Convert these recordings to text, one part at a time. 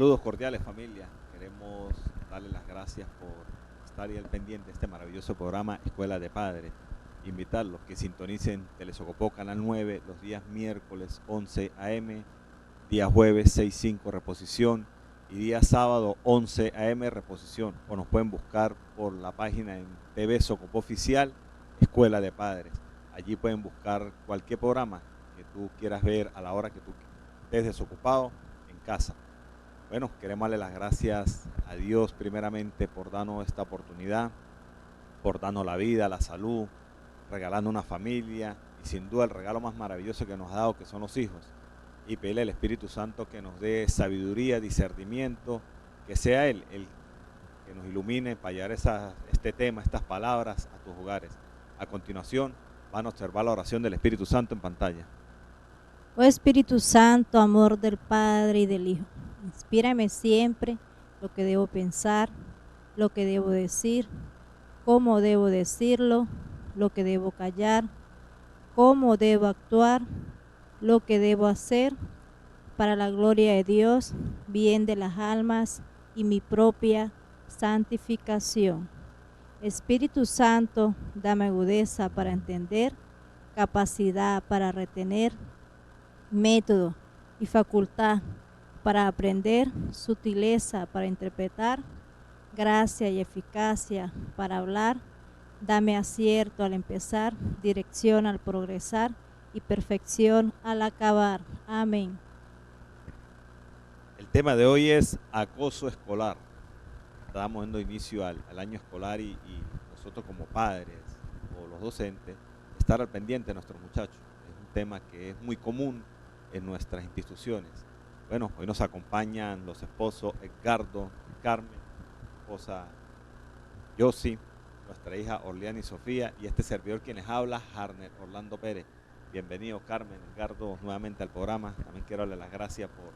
Saludos cordiales, familia. Queremos darle las gracias por estar ahí al pendiente de este maravilloso programa Escuela de Padres. Invitarlos que sintonicen Telesocopó Canal 9 los días miércoles 11 a.m., día jueves 6:05 reposición y día sábado 11 a.m. reposición. O nos pueden buscar por la página en TV Socopó Oficial Escuela de Padres. Allí pueden buscar cualquier programa que tú quieras ver a la hora que tú estés desocupado en casa. Bueno, queremos darle las gracias a Dios primeramente por darnos esta oportunidad, por darnos la vida, la salud, regalando una familia y sin duda el regalo más maravilloso que nos ha dado, que son los hijos. Y pedirle al Espíritu Santo que nos dé sabiduría, discernimiento, que sea Él el que nos ilumine para llevar este tema, estas palabras a tus hogares. A continuación van a observar la oración del Espíritu Santo en pantalla. Oh Espíritu Santo, amor del Padre y del Hijo, inspírame siempre lo que debo pensar, lo que debo decir, cómo debo decirlo, lo que debo callar, cómo debo actuar, lo que debo hacer, para la gloria de Dios, bien de las almas y mi propia santificación. Espíritu Santo, dame agudeza para entender, capacidad para retener, método y facultad para aprender, sutileza para interpretar, gracia y eficacia para hablar. Dame acierto al empezar, dirección al progresar y perfección al acabar. Amén. El tema de hoy es acoso escolar. Estamos dando inicio al año escolar y nosotros como padres o los docentes, estar al pendiente de nuestros muchachos. Es un tema que es muy común en nuestras instituciones. Bueno, hoy nos acompañan los esposos Edgardo y Carmen, esposa Yossi, nuestra hija Orleana y Sofía, y este servidor quienes habla, Harner Orlando Pérez. Bienvenido Carmen, Edgardo, nuevamente al programa. También quiero darle las gracias por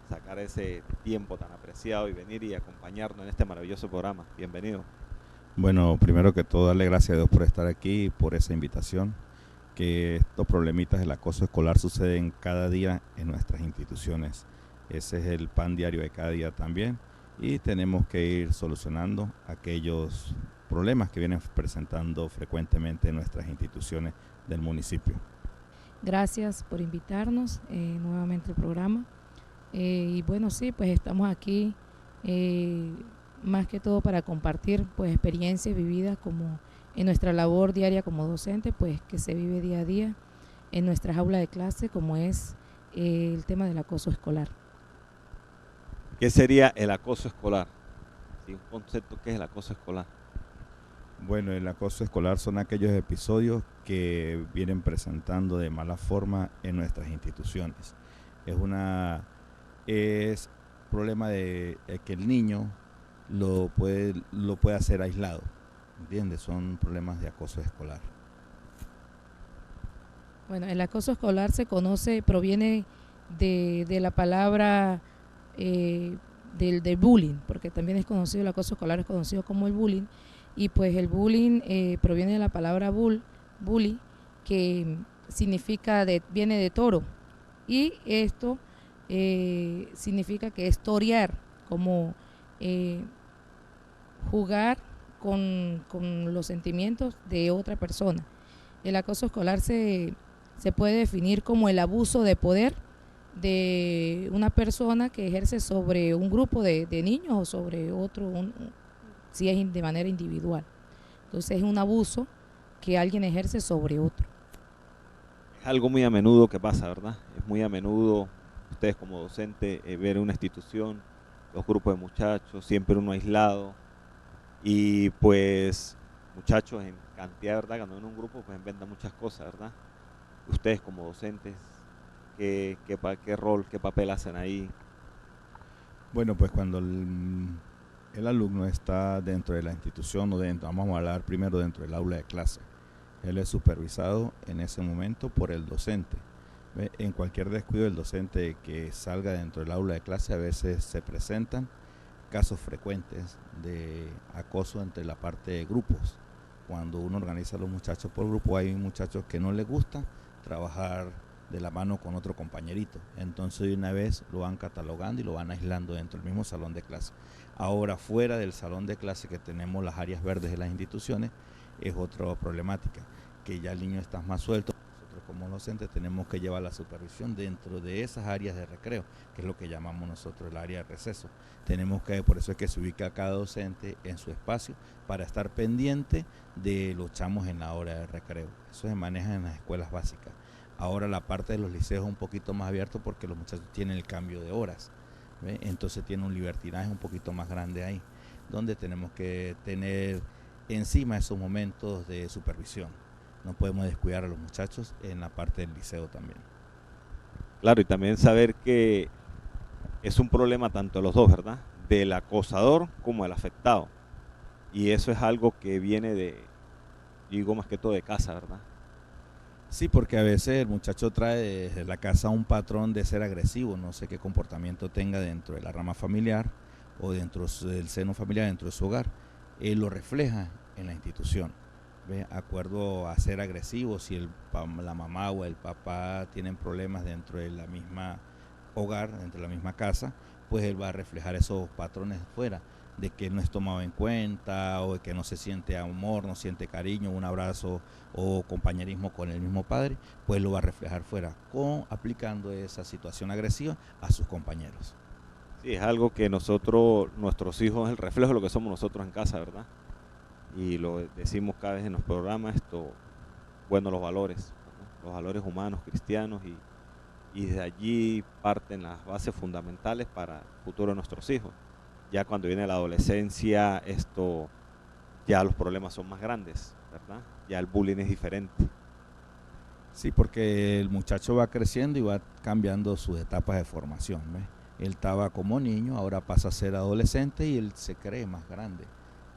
sacar ese tiempo tan apreciado y venir y acompañarnos en este maravilloso programa. Bienvenido. Bueno, primero que todo, darle gracias a Dios por estar aquí, por esa invitación, que estos problemitas del acoso escolar suceden cada día en nuestras instituciones. Ese es el pan diario de cada día también, y tenemos que ir solucionando aquellos problemas que vienen presentando frecuentemente en nuestras instituciones del municipio. Gracias por invitarnos nuevamente al programa. Y bueno, sí, pues estamos aquí más que todo para compartir pues experiencias vividas como en nuestra labor diaria como docente, pues que se vive día a día en nuestras aulas de clase, como es el tema del acoso escolar. ¿Qué sería el acoso escolar? ¿Sí? Un concepto, ¿qué es el acoso escolar? Bueno, el acoso escolar son aquellos episodios que vienen presentando de mala forma en nuestras instituciones. Es problema de que el niño lo puede hacer aislado, ¿entiendes? Son problemas de acoso escolar. Bueno, el acoso escolar proviene de la palabra del bullying, porque también es conocido, el acoso escolar es conocido como el bullying, y pues el bullying proviene de la palabra bully, que viene de toro, y esto significa que es torear, como jugar con los sentimientos de otra persona. El acoso escolar se puede definir como el abuso de poder de una persona que ejerce sobre un grupo de niños o sobre otro, si es de manera individual. Entonces es un abuso que alguien ejerce sobre otro. Es algo muy a menudo que pasa, ¿verdad? Es muy a menudo, ustedes como docentes, ver una institución, los grupos de muchachos, siempre uno aislado, y pues muchachos en cantidad, ¿verdad? Cuando en un grupo pues inventan muchas cosas, ¿verdad? Ustedes como docentes, ¿qué rol, qué papel hacen ahí? Bueno, pues cuando el alumno está dentro de la institución o vamos a hablar primero dentro del aula de clase, él es supervisado en ese momento por el docente. En cualquier descuido del docente que salga dentro del aula de clase, a veces se presentan casos frecuentes de acoso entre la parte de grupos. Cuando uno organiza a los muchachos por grupo, hay muchachos que no les gusta trabajar de la mano con otro compañerito. Entonces de una vez lo van catalogando y lo van aislando dentro del mismo salón de clase. Ahora fuera del salón de clase, que tenemos las áreas verdes de las instituciones, es otra problemática, que ya el niño está más suelto. Nosotros como docentes tenemos que llevar la supervisión dentro de esas áreas de recreo, que es lo que llamamos nosotros el área de receso. Tenemos que, por eso es que se ubica cada docente en su espacio para estar pendiente de los chamos en la hora de recreo. Eso se maneja en las escuelas básicas. Ahora la parte de los liceos es un poquito más abierto porque los muchachos tienen el cambio de horas, ¿ve? Entonces tiene un libertinaje un poquito más grande ahí, donde tenemos que tener encima esos momentos de supervisión. No podemos descuidar a los muchachos en la parte del liceo también. Claro, y también saber que es un problema tanto de los dos, ¿verdad? Del acosador como del afectado. Y eso es algo que viene de, digo más que todo de casa, ¿verdad? Sí, porque a veces el muchacho trae desde la casa un patrón de ser agresivo, no sé qué comportamiento tenga dentro de la rama familiar o dentro del seno familiar, dentro de su hogar. Él lo refleja en la institución. ¿Ve? Acuerdo a ser agresivo, si la mamá o el papá tienen problemas dentro de la misma hogar, dentro de la misma casa, pues él va a reflejar esos patrones fuera, de que no es tomado en cuenta o de que no se siente amor, no siente cariño, un abrazo o compañerismo con el mismo padre, pues lo va a reflejar fuera, aplicando esa situación agresiva a sus compañeros. Sí, es algo que nosotros, nuestros hijos, es el reflejo de lo que somos nosotros en casa, ¿verdad? Y lo decimos cada vez en los programas, bueno, los valores, ¿verdad? Los valores humanos, cristianos, y de allí parten las bases fundamentales para el futuro de nuestros hijos. Ya cuando viene la adolescencia, ya los problemas son más grandes, ¿verdad? Ya el bullying es diferente. Sí, porque el muchacho va creciendo y va cambiando sus etapas de formación, ¿ves? Él estaba como niño, ahora pasa a ser adolescente y él se cree más grande.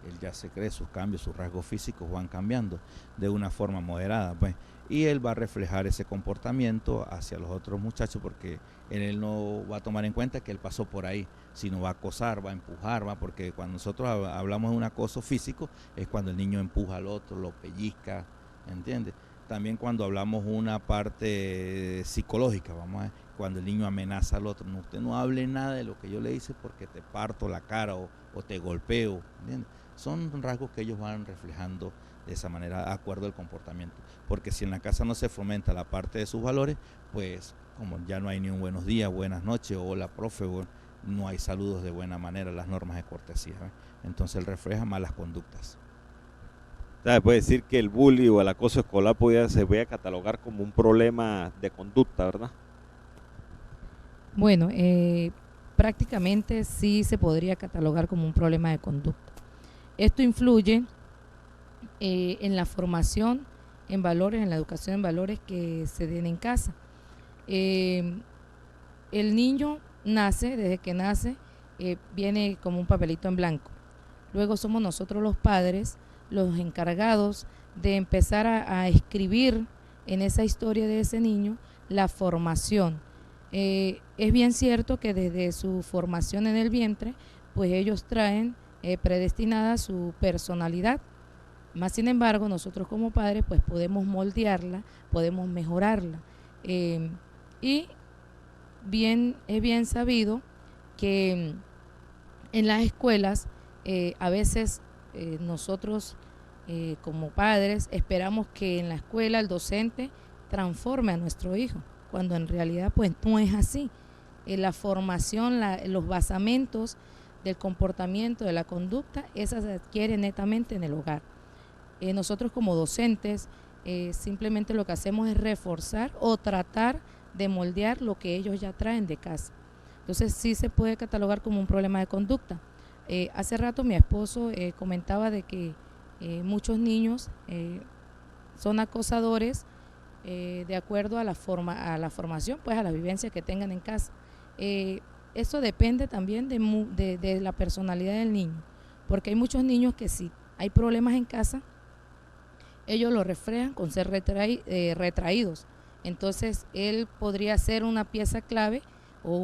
Él ya se cree, sus cambios, sus rasgos físicos van cambiando de una forma moderada, pues. Y él va a reflejar ese comportamiento hacia los otros muchachos porque él no va a tomar en cuenta que él pasó por ahí, sino va a acosar, va a empujar, porque cuando nosotros hablamos de un acoso físico es cuando el niño empuja al otro, lo pellizca, ¿entiendes? También cuando hablamos una parte psicológica, vamos a ver, cuando el niño amenaza al otro, no, usted no hable nada de lo que yo le hice porque te parto la cara o te golpeo, ¿entiendes? Son rasgos que ellos van reflejando de esa manera, de acuerdo al comportamiento. Porque si en la casa no se fomenta la parte de sus valores, pues como ya no hay ni un buenos días, buenas noches, o hola profe, no hay saludos de buena manera, las normas de cortesía, ¿eh? Entonces él refleja malas conductas. Se puede decir que el bullying o el acoso escolar se puede catalogar como un problema de conducta, ¿verdad? Bueno, prácticamente sí se podría catalogar como un problema de conducta. Esto influye en la formación en valores, en la educación en valores que se den en casa. El niño nace, desde que nace, viene como un papelito en blanco. Luego somos nosotros los padres los encargados de empezar a escribir en esa historia de ese niño la formación. Es bien cierto que desde su formación en el vientre, pues ellos traen predestinada su personalidad. Más sin embargo, nosotros como padres pues podemos moldearla, podemos mejorarla. Y es bien sabido que en las escuelas a veces nosotros como padres esperamos que en la escuela el docente transforme a nuestro hijo, cuando en realidad pues no es así. La formación, los basamentos del comportamiento, de la conducta, esa se adquiere netamente en el hogar. Nosotros como docentes simplemente lo que hacemos es reforzar o tratar de moldear lo que ellos ya traen de casa. Entonces sí se puede catalogar como un problema de conducta. Hace rato mi esposo comentaba de que muchos niños son acosadores de acuerdo a la formación, pues a la vivencia que tengan en casa. Eso depende también de la personalidad del niño, porque hay muchos niños que si hay problemas en casa, ellos lo reflejan con ser retraídos. Entonces él podría ser una pieza clave o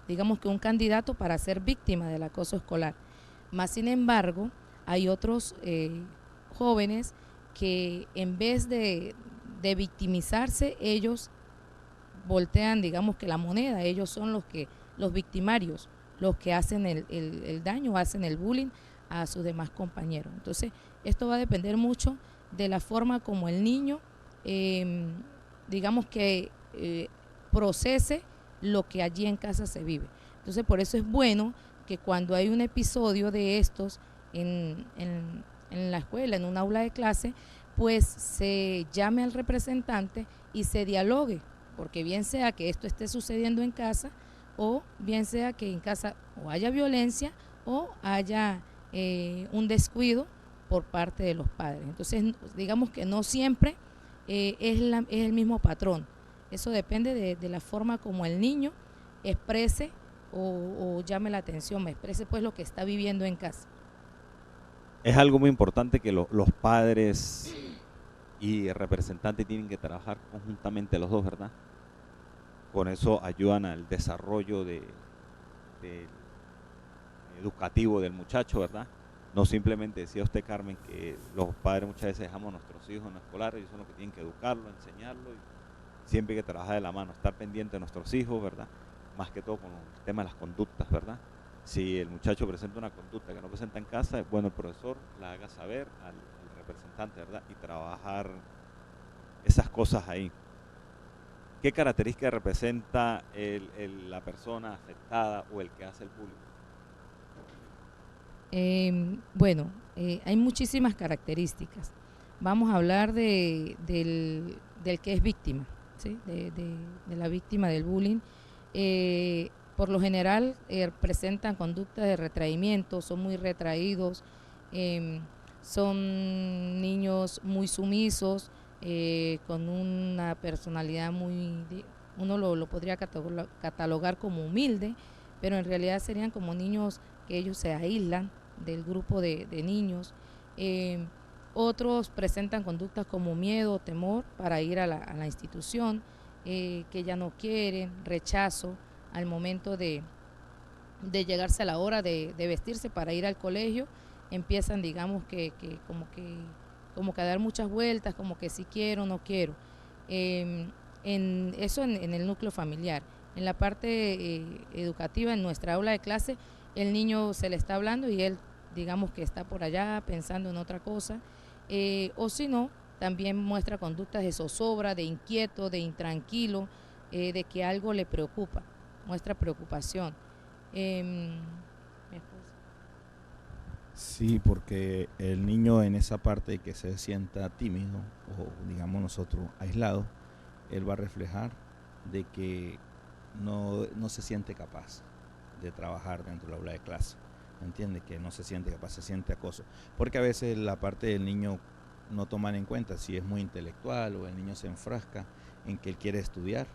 digamos que un candidato para ser víctima del acoso escolar. Más sin embargo, hay otros jóvenes que en vez de de victimizarse, ellos voltean, digamos que la moneda, ellos son los victimarios, los que hacen el daño, hacen el bullying a sus demás compañeros. Entonces, esto va a depender mucho de la forma como el niño, digamos que procese lo que allí en casa se vive. Entonces, por eso es bueno que cuando hay un episodio de estos en la escuela, en un aula de clase, pues se llame al representante y se dialogue, porque bien sea que esto esté sucediendo en casa, o bien sea que en casa o haya violencia o haya un descuido por parte de los padres. Entonces, digamos que no siempre es el mismo patrón. Eso depende de la forma como el niño exprese o llame la atención, me exprese pues lo que está viviendo en casa. Es algo muy importante que los padres y el representante tienen que trabajar conjuntamente los dos, ¿verdad? Con eso ayudan al desarrollo educativo del muchacho, ¿verdad? No simplemente decía usted, Carmen, que los padres muchas veces dejamos a nuestros hijos en la escolar, ellos son los que tienen que educarlo, enseñarlo, y siempre hay que trabajar de la mano, estar pendiente de nuestros hijos, ¿verdad? Más que todo con el tema de las conductas, ¿verdad? Si el muchacho presenta una conducta que no presenta en casa, es bueno el profesor la haga saber al representante, ¿verdad? Y trabajar esas cosas ahí. ¿Qué características representa la persona afectada o el que hace el bullying? Bueno, hay muchísimas características. Vamos a hablar del que es víctima, ¿sí? de la víctima del bullying. Por lo general presentan conductas de retraimiento, son muy retraídos, son niños muy sumisos, con una personalidad uno lo podría catalogar como humilde, pero en realidad serían como niños que ellos se aíslan del grupo de niños. Otros presentan conductas como miedo o temor para ir a la institución, que ya no quieren, rechazo al momento de llegarse a la hora de vestirse para ir al colegio, empiezan, digamos, como que a dar muchas vueltas, como que si quiero, no quiero. Eso en el núcleo familiar. En la parte educativa, en nuestra aula de clase, el niño se le está hablando y él, digamos que está por allá pensando en otra cosa, o si no, también muestra conductas de zozobra, de inquieto, de intranquilo, de que algo le preocupa, muestra preocupación. Mi esposa. Sí, porque el niño en esa parte de que se sienta tímido o digamos nosotros aislado, él va a reflejar de que no se siente capaz de trabajar dentro del aula de clase, ¿entiende? Que no se siente capaz, se siente acoso, porque a veces la parte del niño no toman en cuenta si es muy intelectual o el niño se enfrasca en que él quiere estudiar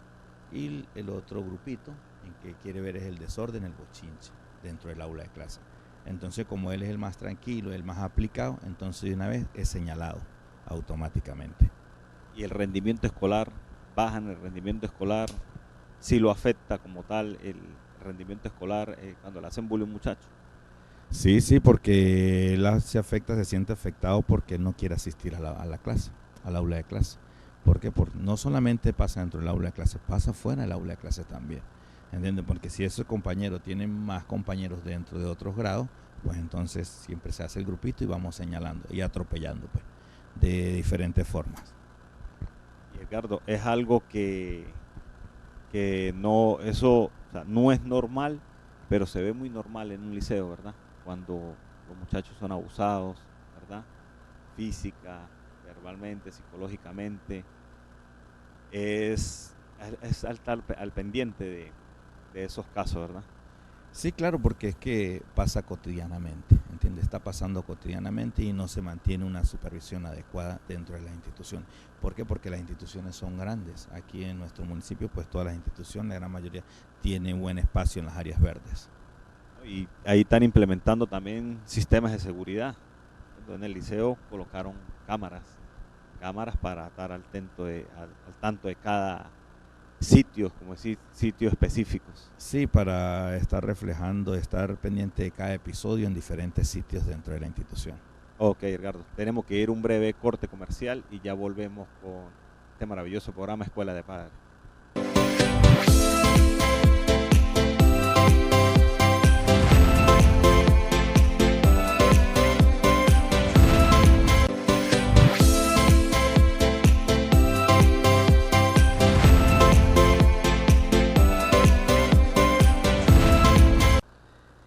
y el otro grupito en que quiere ver es el desorden, el bochinche dentro del aula de clase. Entonces, como él es el más tranquilo, el más aplicado, entonces de una vez es señalado automáticamente. Y el rendimiento escolar, baja en el rendimiento escolar, si lo afecta como tal el rendimiento escolar cuando le hacen bullying a un muchacho. Sí, porque él se afecta, se siente afectado porque él no quiere asistir a la clase, al aula de clase. Porque no solamente pasa dentro del aula de clase, pasa fuera del aula de clase también. ¿Entienden? Porque si ese compañero tiene más compañeros dentro de otros grados, pues entonces siempre se hace el grupito y vamos señalando y atropellando, pues, de diferentes formas. Y Edgardo, es algo que no, eso, o sea, no es normal, pero se ve muy normal en un liceo, ¿verdad? Cuando los muchachos son abusados, ¿verdad? Física, verbalmente, psicológicamente, es estar al pendiente de esos casos, ¿verdad? Sí, claro, porque es que pasa cotidianamente, ¿entiendes? Está pasando cotidianamente y no se mantiene una supervisión adecuada dentro de la institución. ¿Por qué? Porque las instituciones son grandes. Aquí en nuestro municipio, pues todas las instituciones, la gran mayoría, tienen buen espacio en las áreas verdes. Y ahí están implementando también sistemas de seguridad. En el liceo colocaron cámaras para estar al tanto de cada sitio, como decir, sitios específicos. Sí, para estar reflejando, estar pendiente de cada episodio en diferentes sitios dentro de la institución. Ok, Edgardo, tenemos que ir a un breve corte comercial y ya volvemos con este maravilloso programa Escuela de Padres.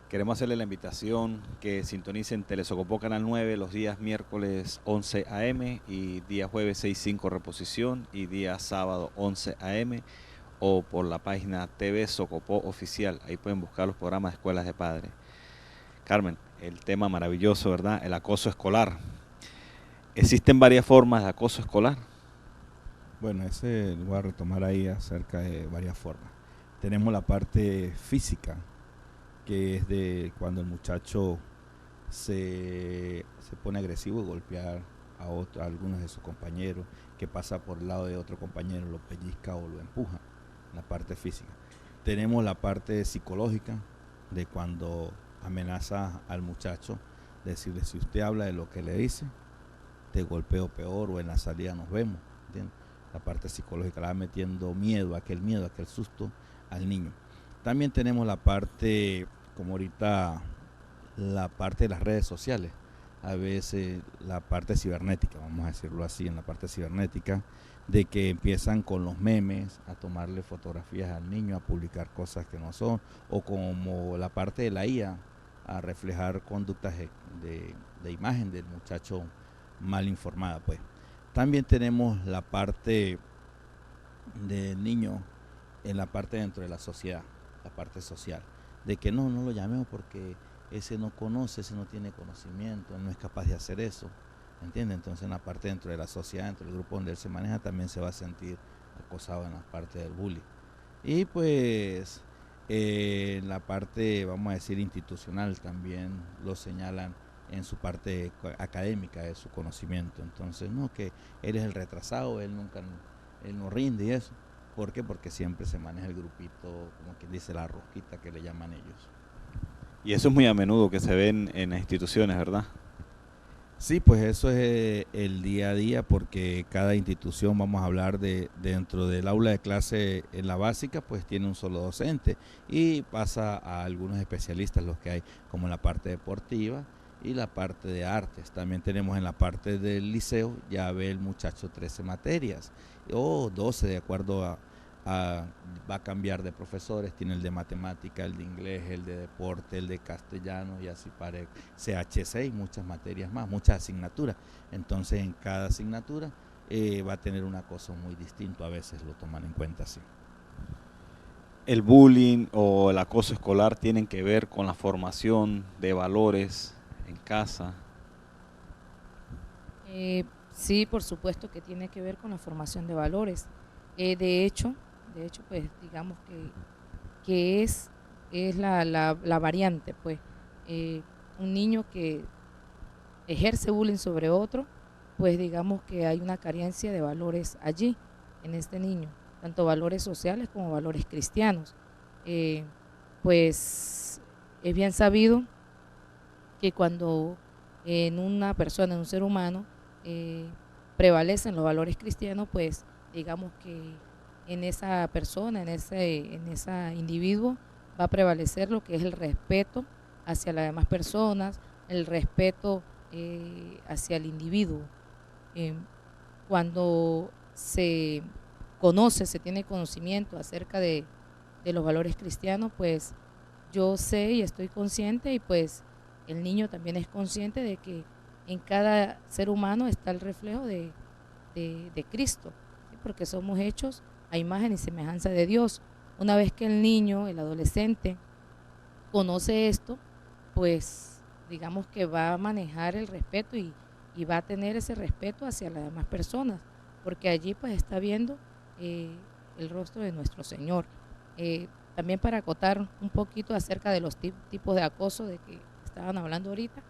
Queremos hacerle la invitación que sintonicen Telesocopó Canal 9 los días miércoles 11 a.m. y día jueves 6:05 reposición y día sábado 11 a.m. o por la página TV Socopó Oficial. Ahí pueden buscar los programas de Escuelas de Padres. Carmen, el tema maravilloso, ¿verdad? El acoso escolar. ¿Existen varias formas de acoso escolar? Bueno, ese voy a retomar ahí acerca de varias formas. Tenemos la parte física, que es de cuando el muchacho se pone agresivo y golpear a algunos de sus compañeros, que pasa por el lado de otro compañero, lo pellizca o lo empuja, la parte física. Tenemos la parte psicológica, de cuando amenaza al muchacho, decirle: si usted habla de lo que le dice, te golpeo peor, o en la salida nos vemos, ¿entiendes? La parte psicológica, la va metiendo miedo, aquel susto al niño. También tenemos la parte, como ahorita, la parte de las redes sociales, a veces la parte cibernética, vamos a decirlo así, en la parte cibernética, de que empiezan con los memes, a tomarle fotografías al niño, a publicar cosas que no son, o como la parte de la IA, a reflejar conductas de imagen del muchacho mal informada, pues. También tenemos la parte del niño en la parte dentro de la sociedad, la parte social, de que no lo llamemos porque ese no conoce, ese no tiene conocimiento, él no es capaz de hacer eso, ¿entiende? Entonces en la parte dentro de la sociedad, dentro del grupo donde él se maneja, también se va a sentir acosado en la parte del bullying. Y pues en la parte, vamos a decir, institucional, también lo señalan en su parte académica de su conocimiento. Entonces, no, que él es el retrasado, él no rinde y eso. ¿Por qué? Porque siempre se maneja el grupito, como quien dice, la rosquita que le llaman ellos. Y eso es muy a menudo que se ven en las instituciones, ¿verdad? Sí, pues eso es el día a día, porque cada institución, vamos a hablar de dentro del aula de clase en la básica, pues tiene un solo docente y pasa a algunos especialistas, los que hay, como en la parte deportiva y la parte de artes. También tenemos en la parte del liceo, ya ve el muchacho 13 materias o 12, de acuerdo va a cambiar de profesores, tiene el de matemática, el de inglés, el de deporte, el de castellano y así para CH6, muchas materias más, muchas asignaturas. Entonces en cada asignatura va a tener una cosa muy distinta, a veces lo toman en cuenta así. ¿El bullying o el acoso escolar tienen que ver con la formación de valores en casa? Sí, por supuesto que tiene que ver con la formación de valores. De hecho, pues digamos que es la variante, pues. Un niño que ejerce bullying sobre otro, pues digamos que hay una carencia de valores allí, en este niño, tanto valores sociales como valores cristianos. Pues es bien sabido que cuando en una persona, en un ser humano, prevalecen los valores cristianos, pues digamos que en esa persona, en ese individuo, va a prevalecer lo que es el respeto hacia las demás personas, el respeto hacia el individuo. Cuando se conoce, se tiene conocimiento acerca de los valores cristianos, pues yo sé y estoy consciente, y pues el niño también es consciente de que en cada ser humano está el reflejo de Cristo, ¿sí? Porque somos hechos a imagen y semejanza de Dios. Una vez que el niño, el adolescente, conoce esto, pues digamos que va a manejar el respeto y va a tener ese respeto hacia las demás personas, porque allí pues está viendo el rostro de nuestro Señor. También para acotar un poquito acerca de los tipos de acoso de que estaban hablando ahorita,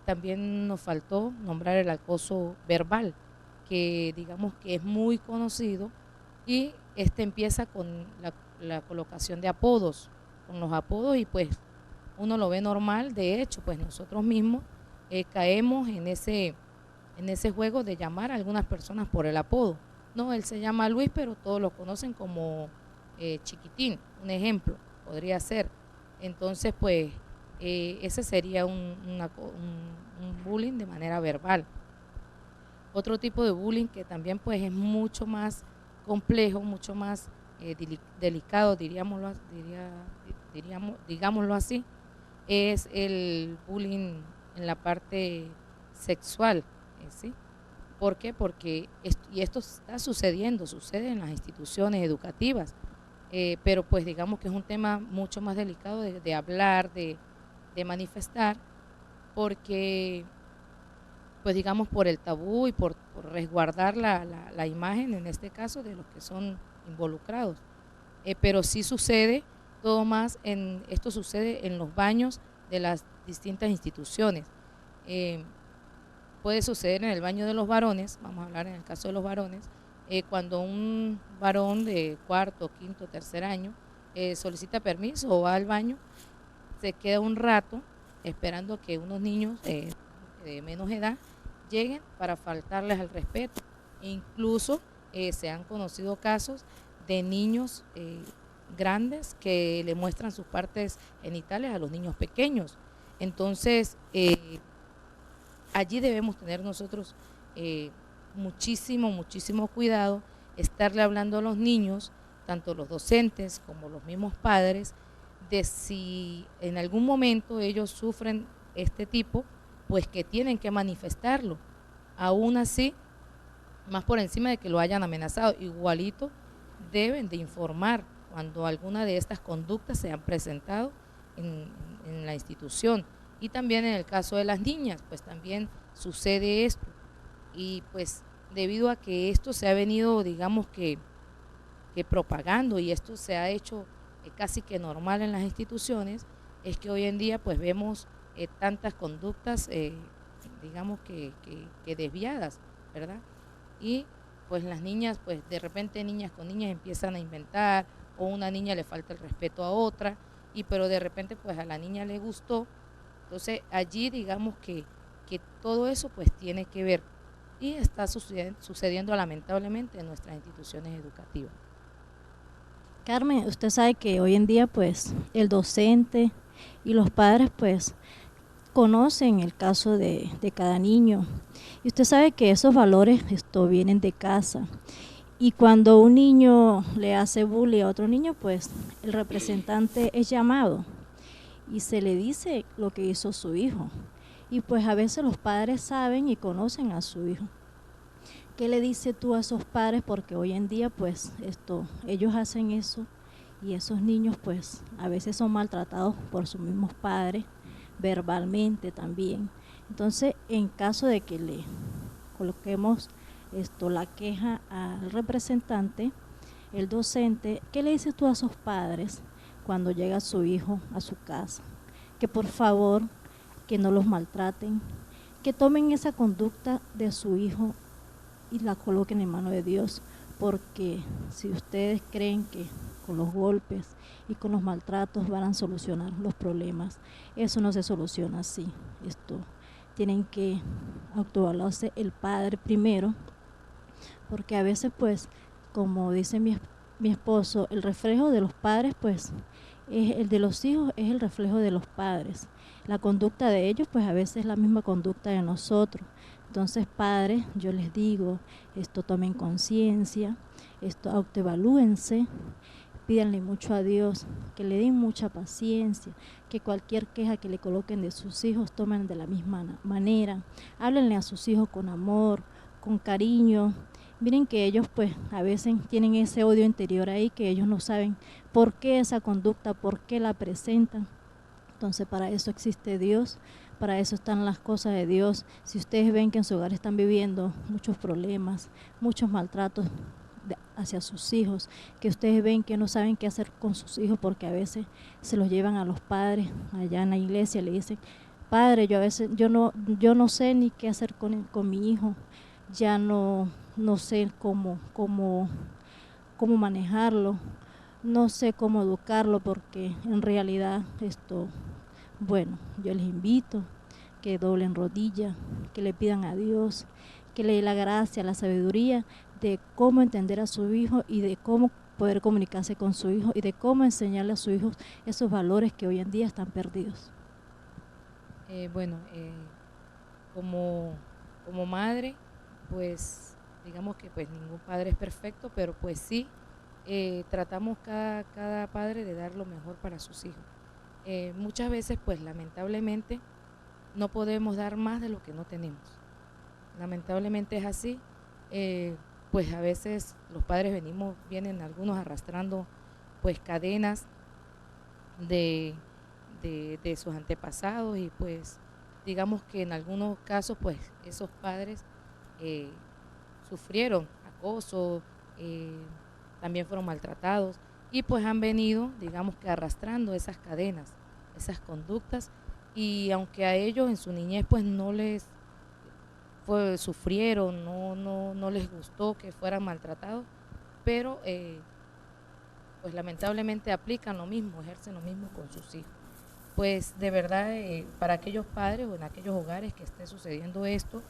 también nos faltó nombrar el acoso verbal, que digamos que es muy conocido, y empieza con la colocación de apodos, con los apodos, y pues uno lo ve normal. De hecho, pues nosotros mismos caemos en ese juego de llamar a algunas personas por el apodo. no, él se llama Luis, pero todos lo conocen como Chiquitín, un ejemplo, podría ser. Entonces, pues, ese sería un bullying de manera verbal. Otro tipo de bullying que también pues es mucho más complejo, mucho más delicado, digámoslo así, es el bullying en la parte sexual, ¿sí? ¿Por qué? Porque esto está sucede en las instituciones educativas, pero pues digamos que es un tema mucho más delicado de hablar, de manifestar, porque pues digamos por el tabú y por resguardar la imagen, en este caso, de los que son involucrados. Pero sí sucede, esto sucede en los baños de las distintas instituciones. Puede suceder en el baño de los varones, vamos a hablar en el caso de los varones, cuando un varón de cuarto, quinto, tercer año solicita permiso o va al baño, se queda un rato esperando que unos niños de menos edad lleguen para faltarles al respeto. E incluso se han conocido casos de niños grandes que le muestran sus partes genitales a los niños pequeños. Entonces, allí debemos tener nosotros muchísimo cuidado, estarle hablando a los niños, tanto los docentes como los mismos padres, de si en algún momento ellos sufren este tipo, pues que tienen que manifestarlo. Aún así, más por encima de que lo hayan amenazado, igualito deben de informar cuando alguna de estas conductas se han presentado en la institución. Y también en el caso de las niñas, pues también sucede esto. Y pues debido a que esto se ha venido, digamos que propagando, y esto se ha hecho casi que normal en las instituciones, es que hoy en día pues vemos tantas conductas, digamos que desviadas, ¿verdad? Y pues las niñas, pues de repente niñas con niñas empiezan a inventar, o una niña le falta el respeto a otra, pero de repente pues a la niña le gustó. Entonces allí digamos que todo eso pues tiene que ver, y está sucediendo lamentablemente en nuestras instituciones educativas. Carmen, usted sabe que hoy en día pues el docente y los padres pues conocen el caso de cada niño, y usted sabe que esos valores vienen de casa, y cuando un niño le hace bullying a otro niño, pues el representante es llamado y se le dice lo que hizo su hijo, y pues a veces los padres saben y conocen a su hijo. ¿Qué le dices tú a esos padres? Porque hoy en día pues ellos hacen eso, y esos niños pues a veces son maltratados por sus mismos padres, verbalmente también. Entonces, en caso de que le coloquemos la queja al representante, el docente, ¿qué le dices tú a esos padres cuando llega su hijo a su casa? Que por favor, que no los maltraten, que tomen esa conducta de su hijo y la coloquen en manos de Dios, porque si ustedes creen que con los golpes y con los maltratos van a solucionar los problemas, eso no se soluciona así. Tienen que autoevaluarse el padre primero, porque a veces pues, como dice mi esposo, el reflejo de los padres pues el de los hijos es el reflejo de los padres. La conducta de ellos pues a veces es la misma conducta de nosotros. Entonces, padres, yo les digo, tomen conciencia, autoevalúense, pídanle mucho a Dios, que le den mucha paciencia, que cualquier queja que le coloquen de sus hijos tomen de la misma manera, háblenle a sus hijos con amor, con cariño. Miren que ellos pues a veces tienen ese odio interior ahí, que ellos no saben por qué esa conducta, por qué la presentan. Entonces para eso existe Dios, para eso están las cosas de Dios. Si ustedes ven que en su hogar están viviendo muchos problemas, muchos maltratos hacia sus hijos, que ustedes ven que no saben qué hacer con sus hijos, porque a veces se los llevan a los padres allá en la iglesia, le dicen, padre, yo no sé ni qué hacer con mi hijo, ya no sé cómo manejarlo, no sé cómo educarlo, porque en realidad bueno, yo les invito que doblen rodillas, que le pidan a Dios, que le dé la gracia, la sabiduría de cómo entender a su hijo y de cómo poder comunicarse con su hijo y de cómo enseñarle a su hijo esos valores que hoy en día están perdidos. Bueno, como madre, pues digamos que pues ningún padre es perfecto, pero pues sí, tratamos cada padre de dar lo mejor para sus hijos. Muchas veces pues lamentablemente no podemos dar más de lo que no tenemos. Lamentablemente es así. Pues a veces los padres vienen algunos arrastrando pues cadenas de sus antepasados y pues digamos que en algunos casos pues esos padres sufrieron acoso, también fueron maltratados y pues han venido digamos que arrastrando esas cadenas, esas conductas, y aunque a ellos en su niñez pues no les sufrieron, no les gustó que fueran maltratados, pero pues lamentablemente aplican lo mismo, ejercen lo mismo con sus hijos. Pues de verdad, para aquellos padres o en aquellos hogares que esté sucediendo esto,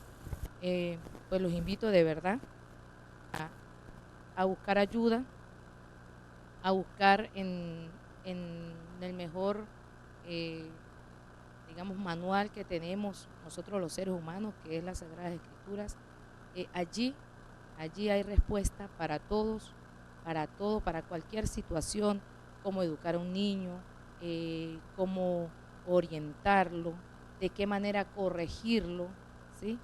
pues los invito de verdad a buscar ayuda, a buscar en el mejor, digamos, manual que tenemos nosotros los seres humanos, que es las Sagradas Escrituras. Allí hay respuesta para todos, para todo, para cualquier situación, cómo educar a un niño, cómo orientarlo, de qué manera corregirlo, ¿sí?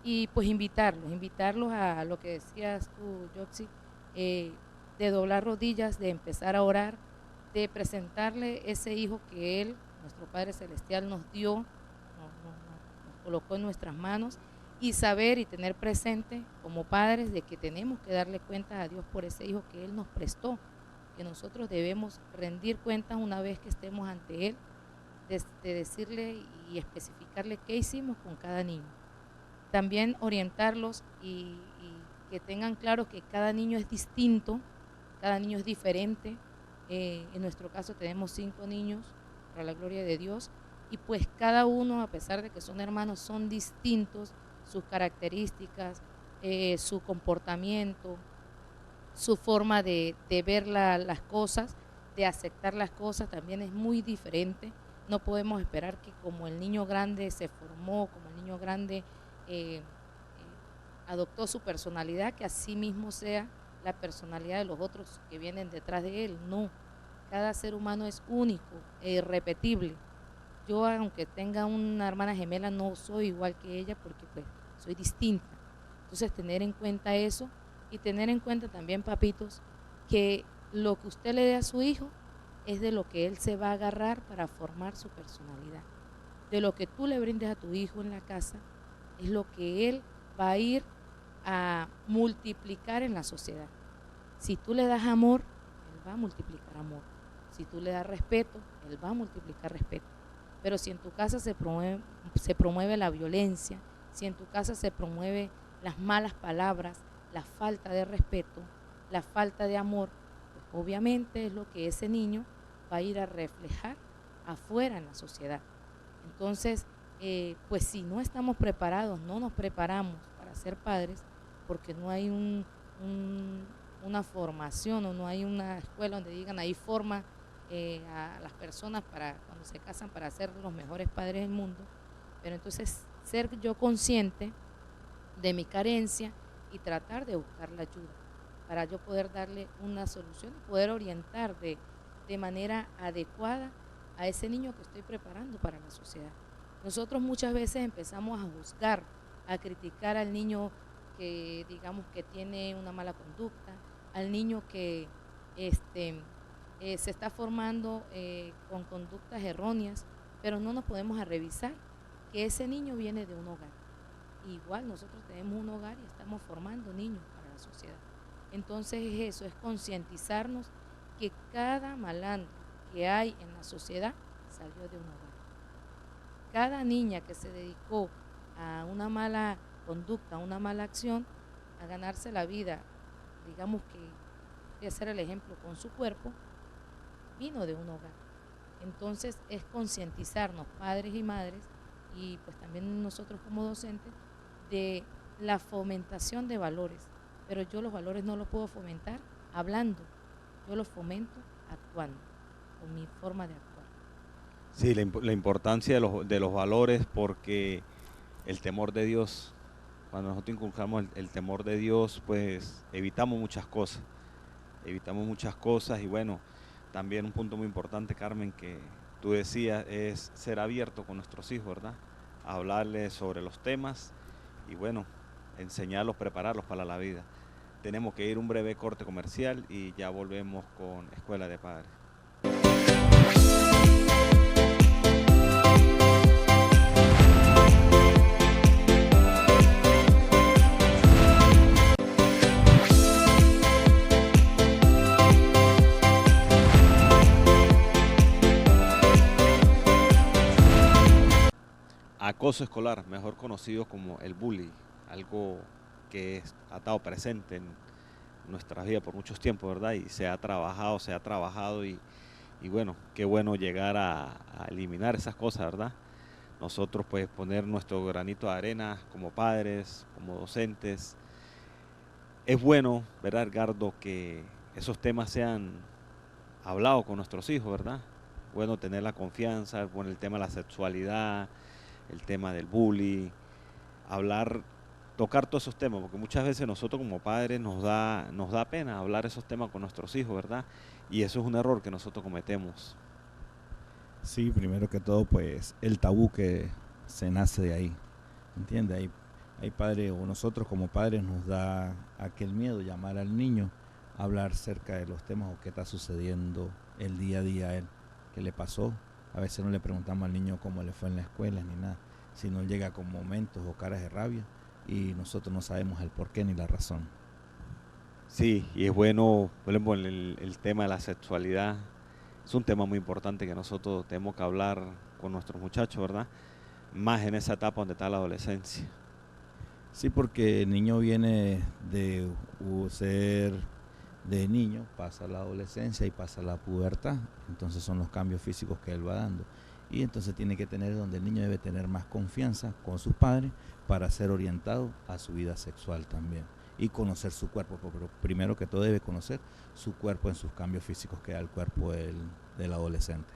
Y pues invitarlos a lo que decías tú, Yoxi, de doblar rodillas, de empezar a orar, de presentarle ese hijo que Él, nuestro Padre Celestial, nos dio, nos colocó en nuestras manos, y saber y tener presente como padres de que tenemos que darle cuentas a Dios por ese hijo que Él nos prestó, que nosotros debemos rendir cuentas una vez que estemos ante Él, de decirle y especificarle qué hicimos con cada niño. También orientarlos y que tengan claro que cada niño es distinto, cada niño es diferente. En nuestro caso tenemos 5 niños, para la gloria de Dios, y pues cada uno, a pesar de que son hermanos, son distintos, sus características, su comportamiento, su forma de ver las cosas, de aceptar las cosas también es muy diferente. No podemos esperar que como el niño grande se formó, como el niño grande adoptó su personalidad, que así mismo sea la personalidad de los otros que vienen detrás de él. No, cada ser humano es único e irrepetible. Yo, aunque tenga una hermana gemela, no soy igual que ella porque pues soy distinta. Entonces tener en cuenta eso, y tener en cuenta también, papitos, que lo que usted le dé a su hijo es de lo que él se va a agarrar para formar su personalidad. De lo que tú le brindes a tu hijo en la casa es lo que él va a ir a multiplicar en la sociedad. Si tú le das amor, él va a multiplicar amor. Si tú le das respeto, él va a multiplicar respeto. Pero si en tu casa se promueve la violencia, si en tu casa se promueve las malas palabras, la falta de respeto, la falta de amor, pues obviamente es lo que ese niño va a ir a reflejar afuera en la sociedad. Entonces, pues si no estamos preparados, no nos preparamos para ser padres, porque no hay una formación o no hay una escuela donde digan ahí forma a las personas para cuando se casan para ser los mejores padres del mundo. Pero entonces ser yo consciente de mi carencia y tratar de buscar la ayuda para yo poder darle una solución y poder orientar de manera adecuada a ese niño que estoy preparando para la sociedad. Nosotros muchas veces empezamos a juzgar, a criticar al niño que digamos que tiene una mala conducta, al niño que se está formando con conductas erróneas, pero no nos podemos a revisar que ese niño viene de un hogar. Igual nosotros tenemos un hogar y estamos formando niños para la sociedad. Entonces eso, es concientizarnos que cada malandro que hay en la sociedad salió de un hogar. Cada niña que se dedicó a una mala conducta, a una mala acción, a ganarse la vida, digamos que voy a hacer el ejemplo con su cuerpo, vino de un hogar. Entonces es concientizarnos, padres y madres, y pues también nosotros como docentes, de la fomentación de valores, pero yo los valores no los puedo fomentar hablando, yo los fomento actuando, con mi forma de actuar. Sí, la importancia de los valores, porque el temor de Dios, cuando nosotros inculcamos el temor de Dios, pues evitamos muchas cosas y bueno, también un punto muy importante, Carmen, que tú decías, es ser abierto con nuestros hijos, ¿verdad? Hablarles sobre los temas y bueno, enseñarlos, prepararlos para la vida. Tenemos que ir a un breve corte comercial y ya volvemos con Escuela de Padres. Acoso escolar, mejor conocido como el bullying, algo que ha estado presente en nuestras vidas por muchos tiempos, ¿verdad? Y se ha trabajado y bueno, qué bueno llegar a eliminar esas cosas, ¿verdad? Nosotros pues poner nuestro granito de arena como padres, como docentes. Es bueno, ¿verdad, Edgardo, que esos temas sean hablados con nuestros hijos, ¿verdad? Bueno, tener la confianza, bueno, el tema de la sexualidad, el tema del bullying, tocar todos esos temas, porque muchas veces nosotros como padres nos da pena hablar esos temas con nuestros hijos, ¿verdad? Y eso es un error que nosotros cometemos. Sí, primero que todo, pues el tabú que se nace de ahí, ¿entiendes? Hay padres, o nosotros como padres nos da aquel miedo llamar al niño, hablar cerca de los temas o qué está sucediendo el día a día a él, qué le pasó. A veces no le preguntamos al niño cómo le fue en la escuela ni nada, sino llega con momentos o caras de rabia y nosotros no sabemos el porqué ni la razón. Sí, y es bueno, por ejemplo, el tema de la sexualidad, es un tema muy importante que nosotros tenemos que hablar con nuestros muchachos, ¿verdad? Más en esa etapa donde está la adolescencia. Sí, porque el niño viene de ser de niño, pasa la adolescencia y pasa la pubertad, entonces son los cambios físicos que él va dando. Y entonces tiene que tener donde el niño debe tener más confianza con sus padres para ser orientado a su vida sexual también y conocer su cuerpo, pero primero que todo debe conocer su cuerpo en sus cambios físicos que da el cuerpo del adolescente.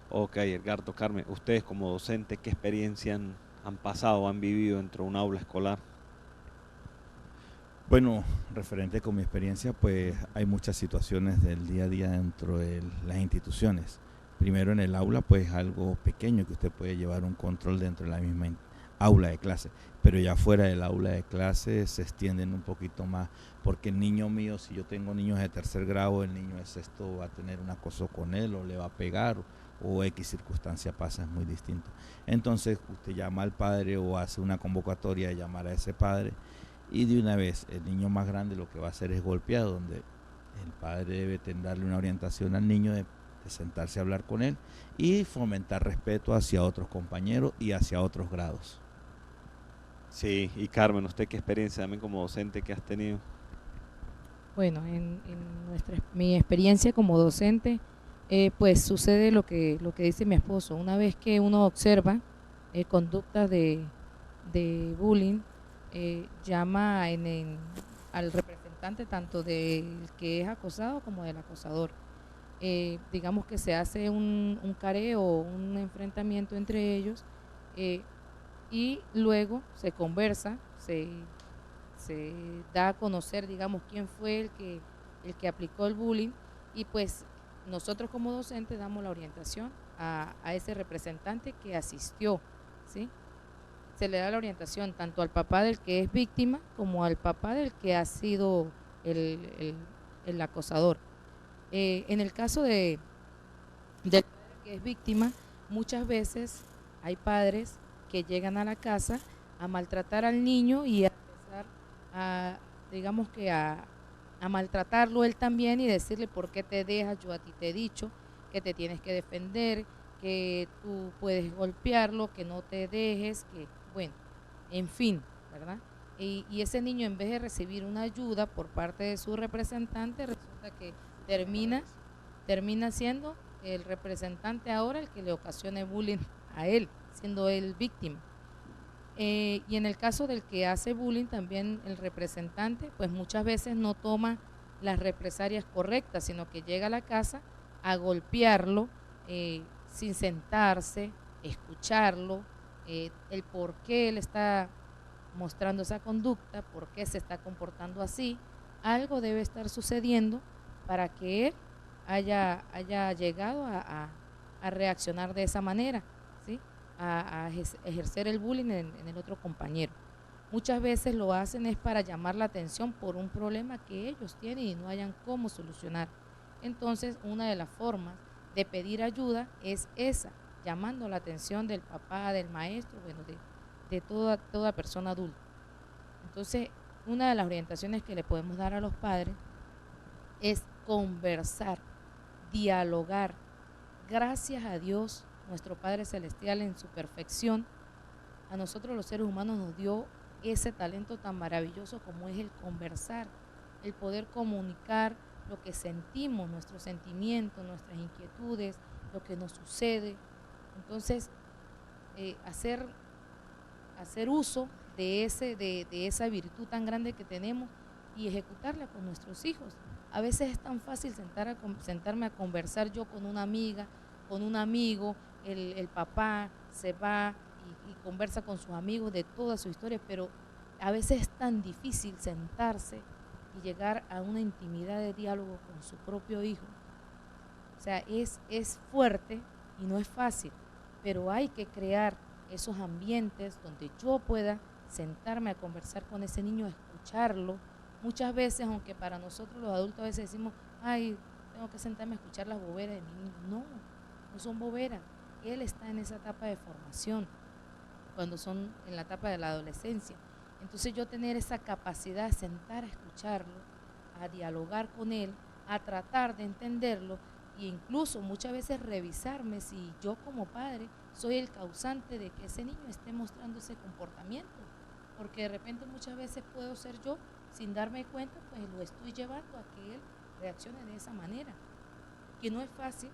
Ok, Edgardo, Carmen, ustedes como docentes, ¿qué experiencia han pasado, han vivido dentro de un aula escolar? Bueno, referente con mi experiencia, pues hay muchas situaciones del día a día dentro de las instituciones. Primero en el aula, pues algo pequeño que usted puede llevar un control dentro de la misma aula de clase, pero ya fuera del aula de clase se extienden un poquito más, porque el niño mío, si yo tengo niños de tercer grado, el niño de sexto va a tener un acoso con él o le va a pegar o X circunstancia pasa, es muy distinto. Entonces usted llama al padre o hace una convocatoria de llamar a ese padre y de una vez el niño más grande lo que va a hacer es golpeado, donde el padre debe darle una orientación al niño de sentarse a hablar con él y fomentar respeto hacia otros compañeros y hacia otros grados. Sí, y Carmen, ¿usted qué experiencia también como docente que has tenido? Bueno, mi experiencia como docente, pues sucede lo que dice mi esposo. Una vez que uno observa conductas de bullying, llama al representante tanto del que es acosado como del acosador. Digamos que se hace un careo, un enfrentamiento entre ellos y luego se conversa, se da a conocer, digamos, quién fue el que aplicó el bullying y pues nosotros como docentes damos la orientación a ese representante que asistió, ¿sí? Se le da la orientación tanto al papá del que es víctima como al papá del que ha sido el acosador. En el caso del padre que es víctima, muchas veces hay padres que llegan a la casa a maltratar al niño y a empezar a, digamos que a maltratarlo él también y decirle por qué te dejas, yo a ti te he dicho que te tienes que defender, que tú puedes golpearlo, que no te dejes, que bueno, en fin, ¿verdad? Y ese niño en vez de recibir una ayuda por parte de su representante, resulta que termina siendo el representante ahora el que le ocasiona bullying a él, siendo él víctima. Y en el caso del que hace bullying, también el representante, pues muchas veces no toma las represalias correctas, sino que llega a la casa a golpearlo sin sentarse, escucharlo, el por qué él está mostrando esa conducta, por qué se está comportando así. Algo debe estar sucediendo para que él haya llegado a reaccionar de esa manera, ¿sí? A ejercer el bullying en el otro compañero. Muchas veces lo hacen es para llamar la atención por un problema que ellos tienen y no hayan cómo solucionar. Entonces, una de las formas de pedir ayuda es esa, llamando la atención del papá, del maestro, bueno, de toda persona adulta. Entonces, una de las orientaciones que le podemos dar a los padres es conversar, dialogar. Gracias a Dios, nuestro Padre Celestial en su perfección, a nosotros los seres humanos nos dio ese talento tan maravilloso como es el conversar, el poder comunicar lo que sentimos, nuestros sentimientos, nuestras inquietudes, lo que nos sucede. Entonces, hacer uso de esa virtud tan grande que tenemos y ejecutarla con nuestros hijos. A veces es tan fácil sentarme a conversar yo con una amiga, con un amigo, el papá se va y conversa con sus amigos de toda su historia, pero a veces es tan difícil sentarse y llegar a una intimidad de diálogo con su propio hijo. O sea, es fuerte y no es fácil, pero hay que crear esos ambientes donde yo pueda sentarme a conversar con ese niño, a escucharlo. Muchas veces, aunque para nosotros los adultos a veces decimos, ay, tengo que sentarme a escuchar las boberas de mi niño. No son boberas. Él está en esa etapa de formación, cuando son en la etapa de la adolescencia. Entonces yo tener esa capacidad de sentar a escucharlo, a dialogar con él, a tratar de entenderlo e incluso muchas veces revisarme si yo como padre soy el causante de que ese niño esté mostrando ese comportamiento, porque de repente muchas veces puedo ser yo, sin darme cuenta, pues lo estoy llevando a que él reaccione de esa manera, que no es fácil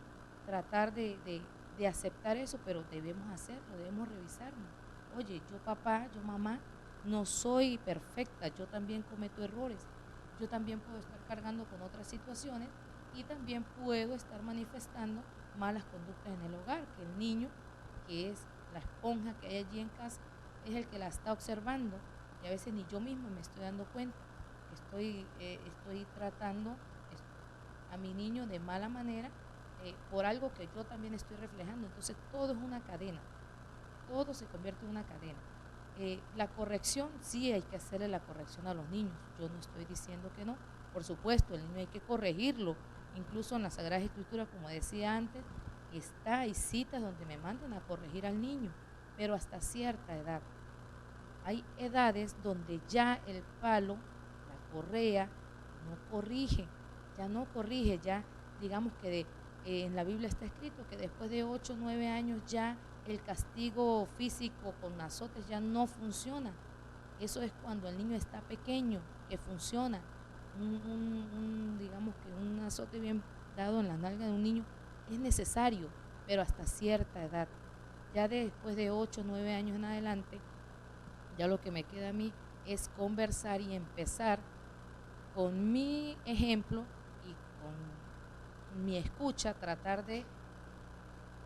tratar de aceptar eso, pero debemos hacerlo, debemos revisarnos. Oye, yo papá, yo mamá, no soy perfecta, yo también cometo errores, yo también puedo estar cargando con otras situaciones y también puedo estar manifestando malas conductas en el hogar, que el niño, que es la esponja que hay allí en casa, es el que la está observando y a veces ni yo misma me estoy dando cuenta que estoy tratando a mi niño de mala manera por algo que yo también estoy reflejando. Entonces todo es una cadena, todo se convierte en una cadena. La corrección, sí hay que hacerle la corrección a los niños, yo no estoy diciendo que no, por supuesto, el niño hay que corregirlo, incluso en la Sagrada Escritura, como decía antes, hay citas donde me mandan a corregir al niño, pero hasta cierta edad. Hay edades donde ya el palo, la correa, no corrige, ya digamos que en la Biblia está escrito que después de 8 o 9 años ya el castigo físico con azotes ya no funciona. Eso es cuando el niño está pequeño, que funciona. Digamos que un azote bien dado en la nalga de un niño es necesario, pero hasta cierta edad. Ya después de 8 o 9 años en adelante, ya lo que me queda a mí es conversar y empezar con mi ejemplo y con mi escucha, tratar de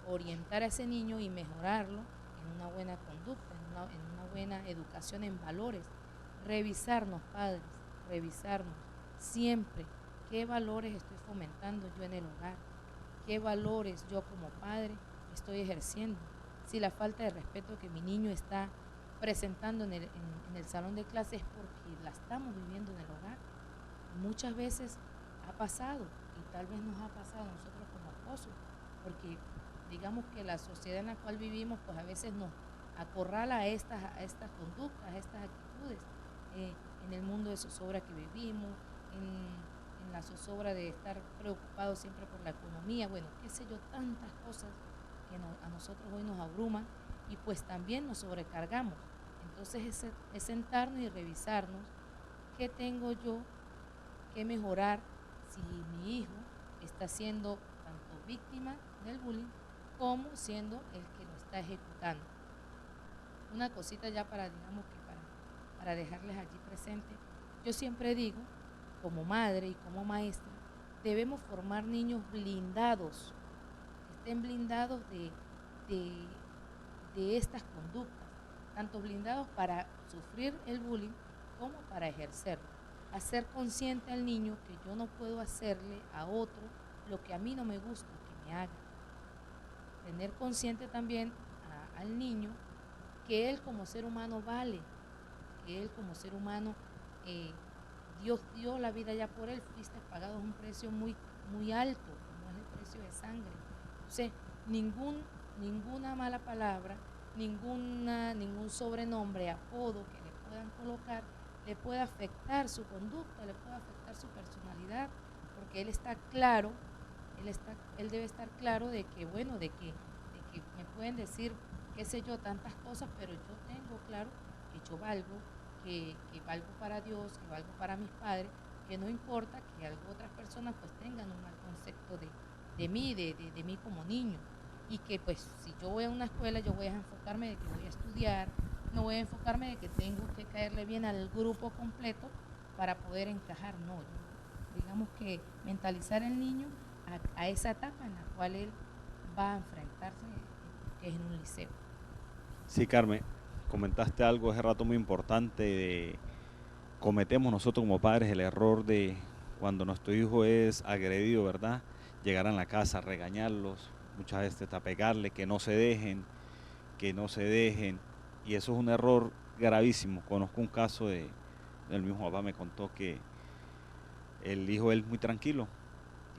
orientar a ese niño y mejorarlo en una buena conducta, en una buena educación en valores. Revisarnos, padres, revisarnos siempre qué valores estoy fomentando yo en el hogar, qué valores yo como padre estoy ejerciendo. Si la falta de respeto que mi niño está presentando en el salón de clase es porque la estamos viviendo en el hogar. Muchas veces ha pasado y tal vez nos ha pasado a nosotros como esposos, porque digamos que la sociedad en la cual vivimos pues a veces nos acorrala a estas conductas, a estas actitudes, en el mundo de zozobra que vivimos, en la zozobra de estar preocupados siempre por la economía, bueno, qué sé yo, tantas cosas que a nosotros hoy nos abruman y pues también nos sobrecargamos. Entonces es sentarnos y revisarnos qué tengo yo que mejorar si mi hijo está siendo tanto víctima del bullying como siendo el que lo está ejecutando. una cosita ya para, digamos que para dejarles allí presente. Yo siempre digo, como madre y como maestra, debemos formar niños blindados, que estén blindados de estas conductas, tanto blindados para sufrir el bullying como para ejercerlo. Hacer consciente al niño que yo no puedo hacerle a otro lo que a mí no me gusta que me haga. Tener consciente también al niño que él como ser humano vale, que él como ser humano, Dios dio la vida ya por él, fuiste pagado un precio muy, muy alto, como es el precio de sangre. Entonces, ninguna mala palabra, ningún sobrenombre, apodo que le puedan colocar, le puede afectar su conducta, le puede afectar su personalidad, porque él está claro, él debe estar claro de que, bueno, de que me pueden decir, qué sé yo, tantas cosas, pero yo tengo claro que yo valgo, que valgo para Dios, que valgo para mis padres, que no importa que otras personas pues tengan un mal concepto de mí, de mí como niño, y que pues si yo voy a una escuela yo voy a enfocarme de que voy a estudiar, no voy a enfocarme de que tengo que caerle bien al grupo completo para poder encajar, no, digamos que mentalizar al niño a esa etapa en la cual él va a enfrentarse, que es en un liceo. Sí, Carmen, comentaste algo hace rato muy importante. Cometemos nosotros como padres el error de cuando nuestro hijo es agredido, ¿verdad? Llegar a la casa, regañarlos, muchas veces hasta pegarle, que no se dejen, y eso es un error gravísimo. Conozco un caso del mismo papá, me contó que el hijo él muy tranquilo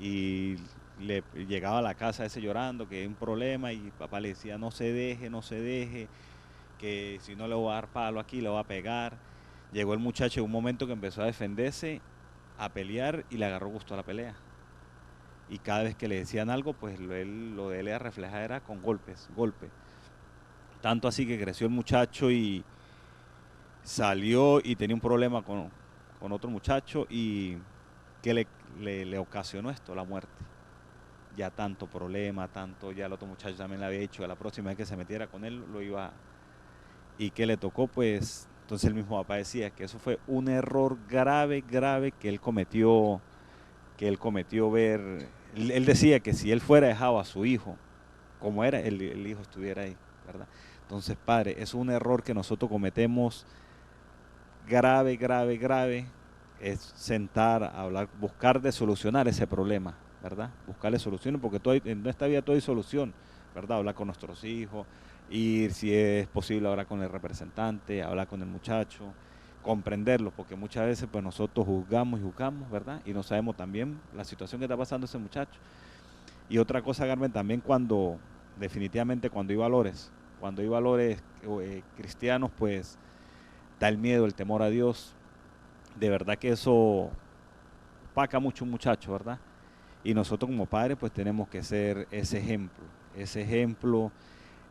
y le llegaba a la casa ese llorando, que hay un problema, y papá le decía no se deje, que si no le voy a dar palo aquí, le voy a pegar. Llegó el muchacho en un momento que empezó a defenderse, a pelear, y le agarró gusto a la pelea. Y cada vez que le decían algo, pues lo de él era reflejar era con golpes. Tanto así que creció el muchacho y salió y tenía un problema con otro muchacho y que le ocasionó esto, la muerte. Ya tanto problema, ya el otro muchacho también le había dicho que la próxima vez que se metiera con él lo iba. Y que le tocó, pues, entonces el mismo papá decía que eso fue un error grave que él cometió ver. Él decía que si él fuera dejado a su hijo como era, el hijo estuviera ahí, ¿verdad? Entonces, padre, es un error que nosotros cometemos grave, es sentar, hablar, buscar de solucionar ese problema, ¿verdad? Buscarle soluciones, porque en esta vida todo hay solución, ¿verdad? Hablar con nuestros hijos, ir, si es posible, hablar con el representante, hablar con el muchacho, comprenderlo, porque muchas veces pues nosotros juzgamos, ¿verdad? Y no sabemos también la situación que está pasando ese muchacho. Y otra cosa, Carmen, también definitivamente cuando hay valores cristianos, pues da el miedo, el temor a Dios. De verdad que eso opaca mucho un muchacho, ¿verdad? Y nosotros como padres pues tenemos que ser ese ejemplo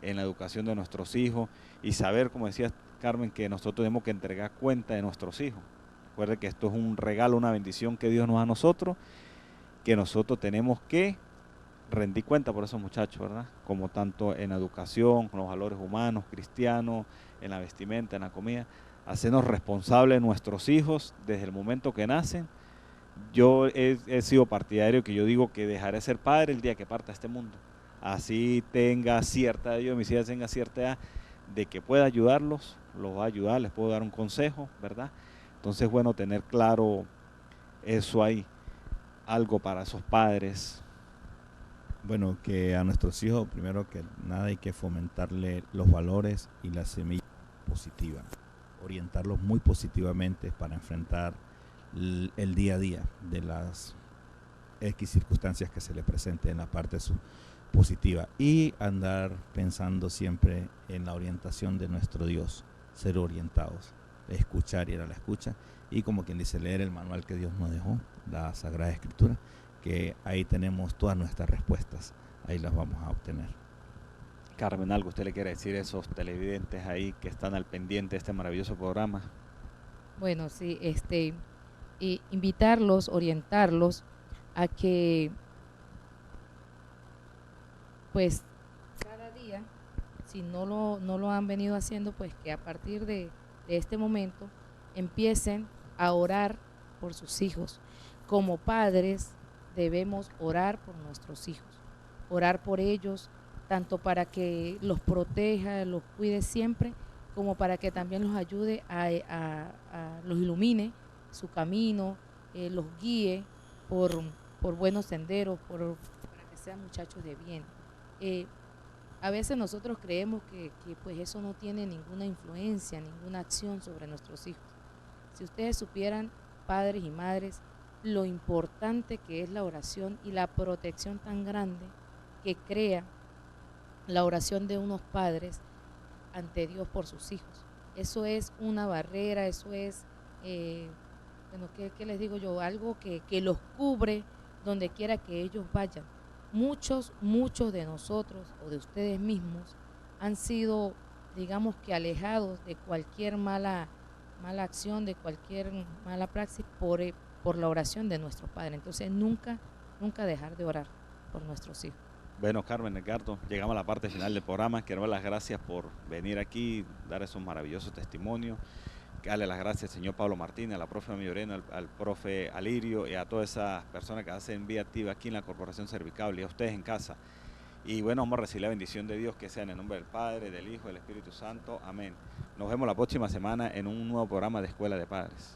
en la educación de nuestros hijos y saber, como decía Carmen, que nosotros tenemos que entregar cuenta de nuestros hijos. Recuerde que esto es un regalo, una bendición que Dios nos da a nosotros, que nosotros tenemos que rendir cuenta por esos muchachos, ¿verdad? Como tanto en la educación, con los valores humanos, cristianos, en la vestimenta, en la comida, hacernos responsables de nuestros hijos desde el momento que nacen. Yo he sido partidario que yo digo que dejaré de ser padre el día que parta este mundo. Así tenga cierta edad, mis hijas tengan cierta edad, de que pueda ayudarlos, los va a ayudar, les puedo dar un consejo, ¿verdad? Entonces, bueno, tener claro eso ahí, algo para esos padres. Bueno, que a nuestros hijos, primero que nada, hay que fomentarle los valores y la semilla positiva, orientarlos muy positivamente para enfrentar el día a día de las X circunstancias que se le presenten en la parte positiva y andar pensando siempre en la orientación de nuestro Dios, ser orientados, escuchar, ir a la escucha y, como quien dice, leer el manual que Dios nos dejó, la Sagrada Escritura, que ahí tenemos todas nuestras respuestas, ahí las vamos a obtener. Carmen, ¿algo usted le quiere decir a esos televidentes ahí que están al pendiente de este maravilloso programa? Bueno, sí, invitarlos, orientarlos a que pues cada día si no lo han venido haciendo, pues que a partir de este momento empiecen a orar por sus hijos. Como padres debemos orar por nuestros hijos, orar por ellos, tanto para que los proteja, los cuide siempre, como para que también los ayude los ilumine su camino, los guíe por buenos senderos, para que sean muchachos de bien. A veces nosotros creemos que pues eso no tiene ninguna influencia, ninguna acción sobre nuestros hijos. Si ustedes supieran, padres y madres, lo importante que es la oración y la protección tan grande que crea la oración de unos padres ante Dios por sus hijos. Eso es una barrera, eso es, bueno, ¿qué les digo yo? Algo que los cubre donde quiera que ellos vayan. Muchos de nosotros o de ustedes mismos han sido, digamos que alejados de cualquier mala acción, de cualquier mala praxis por la oración de nuestros padres. Entonces nunca dejar de orar por nuestros hijos. Bueno, Carmen, Edgardo, llegamos a la parte final del programa. Quiero dar las gracias por venir aquí, dar esos maravillosos testimonios. Darle las gracias al señor Pablo Martínez, a la profe Millorena, al profe Alirio y a todas esas personas que hacen vida activa aquí en la Corporación Servicable y a ustedes en casa. Y bueno, vamos a recibir la bendición de Dios, que sea en el nombre del Padre, del Hijo y del Espíritu Santo. Amén. Nos vemos la próxima semana en un nuevo programa de Escuela de Padres.